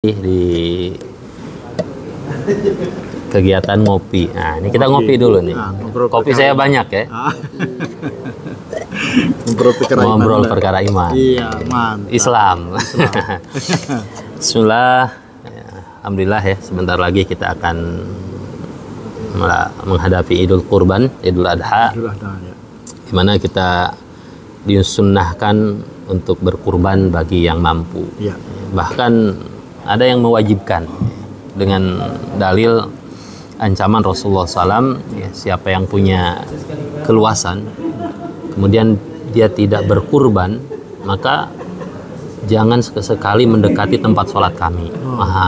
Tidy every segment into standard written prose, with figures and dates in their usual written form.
Di kegiatan ngopi. Nah, ini kita ngopi dulu nih. Kopi saya banyak ya. Ngobrol perkara iman. Iya, mantap. Islam. Bismillah. Alhamdulillah ya, sebentar lagi kita akan menghadapi Idul Kurban, Idul Adha. Di mana kita disunnahkan untuk berkurban bagi yang mampu. Iya. Bahkan ada yang mewajibkan dengan dalil ancaman Rasulullah SAW, ya, siapa yang punya keluasan kemudian dia tidak berkurban, maka jangan sekali mendekati tempat sholat kami.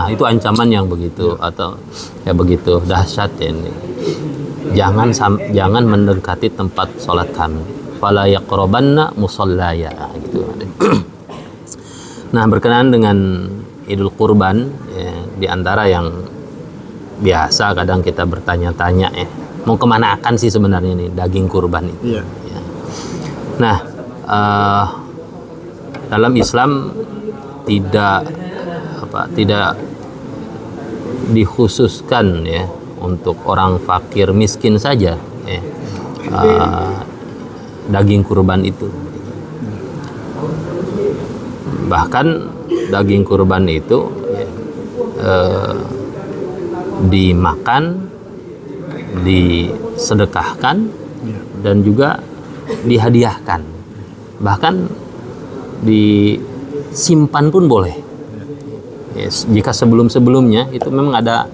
Itu ancaman yang begitu, atau ya begitu dahsyat ya ini. Jangan mendekati tempat sholat kami. Fala yaqrabanna musallaya gitu. Nah, berkenaan dengan Idul Kurban, ya, di antara yang biasa kadang kita bertanya-tanya, mau kemana akan sih sebenarnya nih daging kurban itu? Iya. Ya. Nah, dalam Islam tidak dikhususkan ya untuk orang fakir miskin saja, ya, daging kurban itu. Bahkan daging kurban itu dimakan, disedekahkan, dan juga dihadiahkan. Bahkan disimpan pun boleh. Jika sebelum-sebelumnya itu memang ada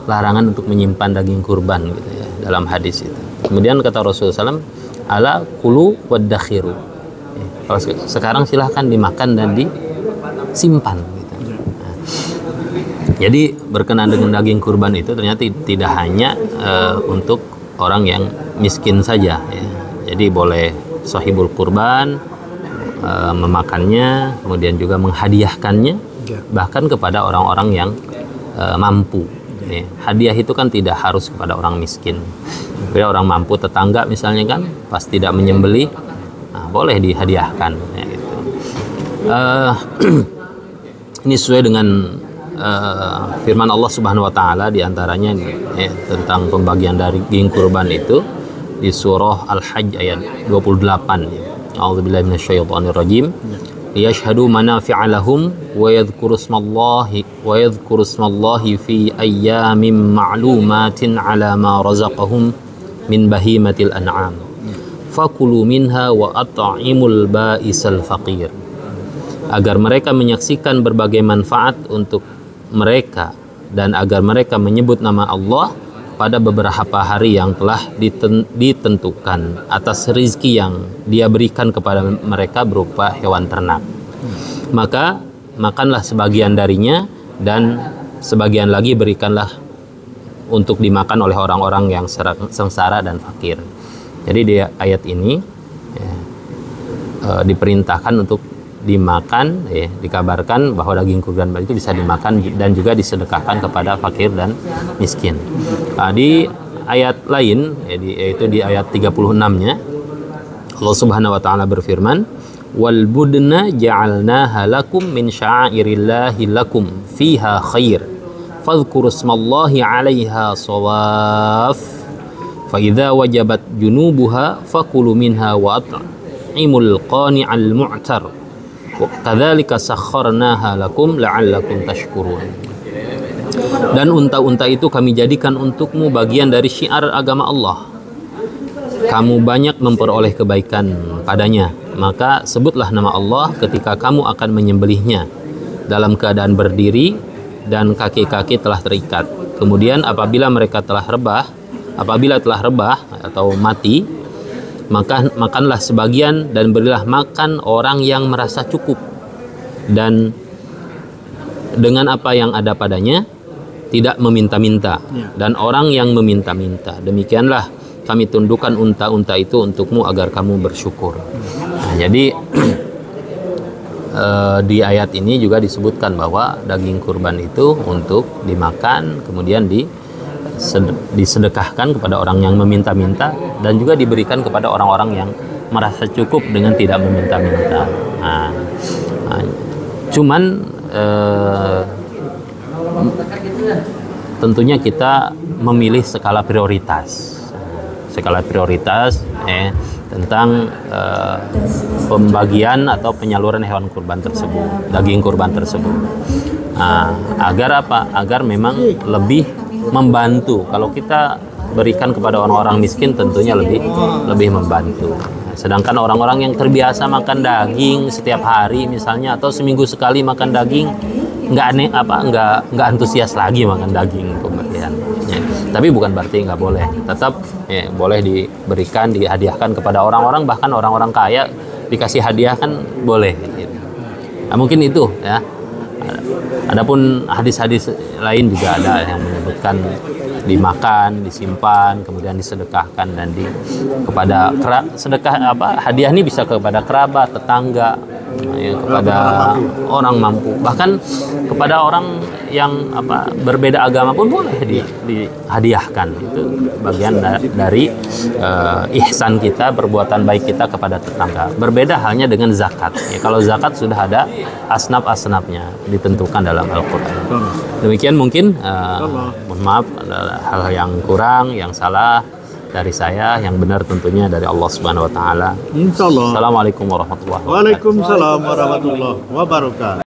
larangan untuk menyimpan daging kurban gitu ya, dalam hadis itu. Kemudian kata Rasulullah SAW, ala kulu waddakhiru. Kalau sekarang silahkan dimakan dan disimpan gitu. Nah, jadi berkenaan dengan daging kurban itu ternyata tidak hanya untuk orang yang miskin saja ya. Jadi boleh sahibul kurban memakannya, kemudian juga menghadiahkannya, bahkan kepada orang-orang yang mampu ya. Hadiah itu kan tidak harus kepada orang miskin. Bila orang mampu, tetangga misalnya kan pas tidak menyembelih, boleh dihadiahkan ya, gitu. Ini sesuai dengan firman Allah Subhanahu wa taala, di antaranya ya, tentang pembagian daging kurban itu di surah Al-Hajj ayat 28 ya. A'udzubillahi minasyaitonir rajim. Liyashhadu manafi'a lahum wa yadhkuru ismallahi fi ayyamin ma'lumatin 'ala ma razaqahum min bahimatil an'am. Fakulu minha wa at'imul ba'isal faqir. Agar mereka menyaksikan berbagai manfaat untuk mereka dan agar mereka menyebut nama Allah pada beberapa hari yang telah ditentukan atas rizki yang Dia berikan kepada mereka berupa hewan ternak. Maka makanlah sebagian darinya dan sebagian lagi berikanlah untuk dimakan oleh orang-orang yang sengsara dan fakir. Jadi di ayat ini ya, diperintahkan untuk dimakan, ya, dikabarkan bahwa daging kurban itu bisa dimakan dan juga disedekahkan kepada fakir dan miskin. Di ayat lain, yaitu di ayat 36-nya, Allah Subhanahu wa taala berfirman, "Wal budna ja'alnaha lakum min sya'airillahi lakum fiha khair. Fadhkuru ismallahi 'alaiha shawaf. Fa idza wajabat junubuha fakulu minha wa at'imul qani'al mu'tar. Kadzalika sakharnaha lakum la'allakum tashkurun." Dan unta-unta itu kami jadikan untukmu bagian dari syiar agama Allah. Kamu banyak memperoleh kebaikan padanya, maka sebutlah nama Allah ketika kamu akan menyembelihnya dalam keadaan berdiri dan kaki-kaki telah terikat. Kemudian apabila telah rebah atau mati, maka makanlah sebagian dan berilah makan orang yang merasa cukup, dan dengan apa yang ada padanya, tidak meminta-minta, dan orang yang meminta-minta. Demikianlah kami tundukkan unta-unta itu untukmu agar kamu bersyukur. Nah, jadi di ayat ini juga disebutkan bahwa daging kurban itu untuk dimakan, kemudian disedekahkan kepada orang yang meminta-minta, dan juga diberikan kepada orang-orang yang merasa cukup dengan tidak meminta-minta. Cuman tentunya kita memilih skala prioritas. Tentang pembagian atau penyaluran hewan kurban tersebut, daging kurban tersebut. Agar apa? Agar memang lebih membantu. Kalau kita berikan kepada orang-orang miskin, tentunya lebih membantu. Sedangkan orang-orang yang terbiasa makan daging setiap hari misalnya, atau seminggu sekali makan daging, nggak antusias lagi makan daging pemberian. Tapi bukan berarti nggak boleh, tetap boleh diberikan, dihadiahkan kepada orang-orang, bahkan orang-orang kaya dikasih hadiah kan boleh. Nah, mungkin itu ya. Adapun hadis-hadis lain juga ada yang menyebutkan dimakan, disimpan, kemudian disedekahkan dan kepada sedekah hadiah ini bisa kepada kerabat, tetangga, kepada orang mampu, bahkan kepada orang yang berbeda agama pun boleh dihadiahkan. Itu bagian dari ihsan kita, perbuatan baik kita kepada tetangga. Berbeda halnya dengan zakat. Kalau zakat sudah ada asnaf-asnafnya ditentukan dalam Al-Quran. Demikian mungkin, mohon maaf ada hal yang kurang, yang salah dari saya, yang benar tentunya dari Allah Subhanahu wa taala. Insyaallah. Assalamualaikum warahmatullahi wabarakatuh. Waalaikumsalam warahmatullahi wabarakatuh.